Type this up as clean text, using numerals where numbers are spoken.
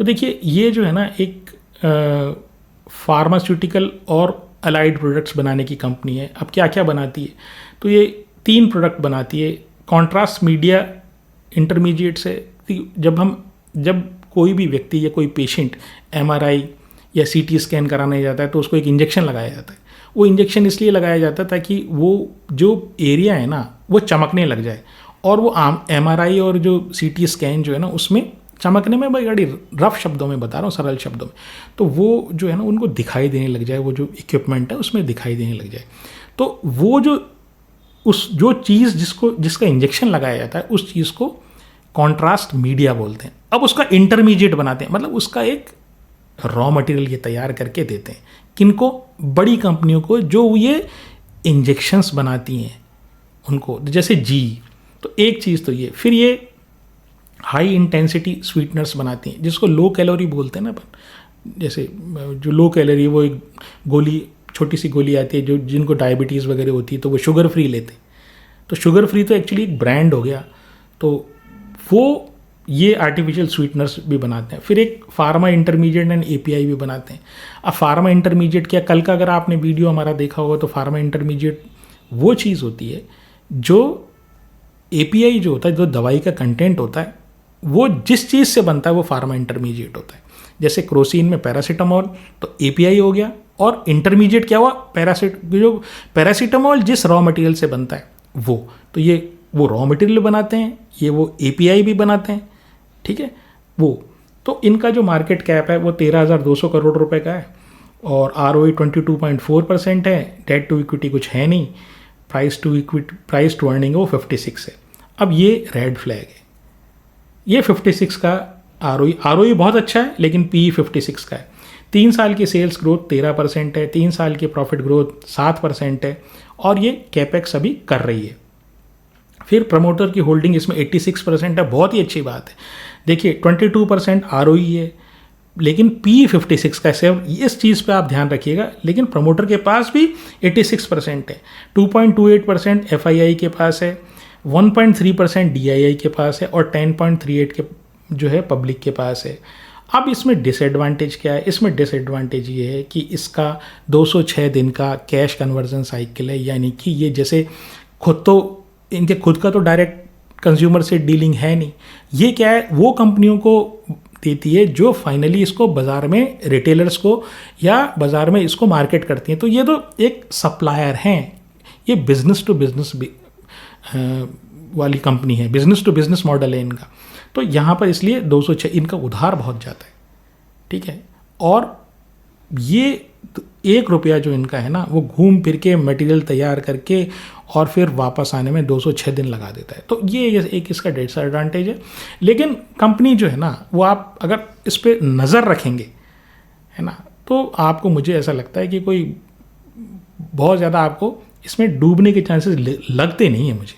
तो देखिए ये जो है ना एक फार्मास्यूटिकल और अलाइड प्रोडक्ट्स बनाने की कंपनी है। अब क्या क्या बनाती है, तो ये 3 प्रोडक्ट बनाती है। कॉन्ट्रास्ट मीडिया इंटरमीडिएट से जब कोई भी व्यक्ति या कोई पेशेंट एमआरआई या सीटी स्कैन कराने जाता है तो उसको एक इंजेक्शन लगाया जाता है। वो इंजेक्शन इसलिए लगाया जाता है ताकि वो जो एरिया है ना वो चमकने लग जाए, और वो आम एमआरआई और जो सीटी स्कैन जो है ना उसमें चमकने में, भाई बड़ी रफ शब्दों में बता रहा हूँ, सरल शब्दों में, तो वो जो है ना उनको दिखाई देने लग जाए, वो जो इक्विपमेंट है उसमें दिखाई देने लग जाए। तो वो जो चीज़ जिसका इंजेक्शन लगाया जाता है उस चीज़ को कॉन्ट्रास्ट मीडिया बोलते हैं। अब उसका इंटरमीडिएट बनाते हैं, मतलब उसका एक रॉ मटेरियल ये तैयार करके देते हैं किनको, बड़ी कंपनियों को जो ये इंजेक्शंस बनाती हैं उनको, जैसे जी। तो एक चीज़ तो ये, फिर ये हाई इंटेंसिटी स्वीटनर्स बनाती हैं जिसको लो कैलोरी बोलते हैं ना अपन। जैसे जो लो कैलोरी, वो एक गोली, छोटी सी गोली आती है जो जिनको डायबिटीज़ वगैरह होती है तो वो शुगर फ्री लेते हैं। तो शुगर फ्री तो एक्चुअली एक ब्रांड हो गया, तो वो ये आर्टिफिशियल स्वीटनर्स भी बनाते हैं। फिर एक फार्मा इंटरमीडिएट एंड एपीआई भी बनाते हैं। अब फार्मा इंटरमीडिएट क्या, कल का अगर आपने वीडियो हमारा देखा होगा तो फार्मा इंटरमीडिएट वो चीज़ होती है जो एपीआई जो होता है, जो दवाई का कंटेंट होता है, वो जिस चीज़ से बनता है वो फार्मा इंटरमीडिएट होता है। जैसे क्रोसिन में पैरासीटामोल तो एपीआई हो गया, और इंटरमीडिएट क्या हुआ, जो पैरासीटामोल जिस रॉ मटेरियल से बनता है वो, तो ये वो रॉ मटेरियल बनाते हैं, ये वो एपीआई भी बनाते हैं, ठीक है। वो तो इनका जो मार्केट कैप है वो 13,200 करोड़ रुपए का है, और ROE 22.4% है। डेट टू इक्विटी कुछ है नहीं, प्राइस टू अर्निंग वो 56 है। अब ये रेड फ्लैग है, ये 56 का ROE बहुत अच्छा है, लेकिन PE 56 का है। 3 साल की सेल्स ग्रोथ 13% है, 3 साल की प्रॉफिट ग्रोथ 7% है, और ये कैपेक्स अभी कर रही है। फिर प्रमोटर की होल्डिंग इसमें 86% है, बहुत ही अच्छी बात है। देखिए 22% ROE है, लेकिन PE 56 का, सिर्फ इस चीज़ पे आप ध्यान रखिएगा। लेकिन प्रमोटर के पास भी 86% है, 2.28% FII के पास है, 1.3% DII के पास है, और 10.38 के जो है पब्लिक के पास है। अब इसमें डिसएडवांटेज क्या है, इसमें डिसएडवांटेज ये है कि इसका 206 दिन का कैश कन्वर्जन साइकिल है, यानी कि ये जैसे इनके खुद का तो डायरेक्ट कंज्यूमर से डीलिंग है नहीं। ये क्या है, वो कंपनियों को देती है जो फाइनली इसको बाज़ार में, रिटेलर्स को या बाज़ार में इसको मार्केट करती हैं। तो ये तो एक सप्लायर हैं, ये बिजनेस टू बिजनेस वाली कंपनी है, बिजनेस टू बिजनेस मॉडल है इनका। तो यहाँ पर इसलिए 206 इनका उधार बहुत जाता है, ठीक है। और ये 1 रुपया जो इनका है ना वो घूम फिर के मटेरियल तैयार करके और फिर वापस आने में 206 दिन लगा देता है। तो ये एक इसका डिसएडवांटेज है। लेकिन कंपनी जो है ना वो, आप अगर इस पर नज़र रखेंगे है ना, तो आपको, मुझे ऐसा लगता है कि कोई बहुत ज़्यादा आपको इसमें डूबने के चांसेस लगते नहीं है मुझे।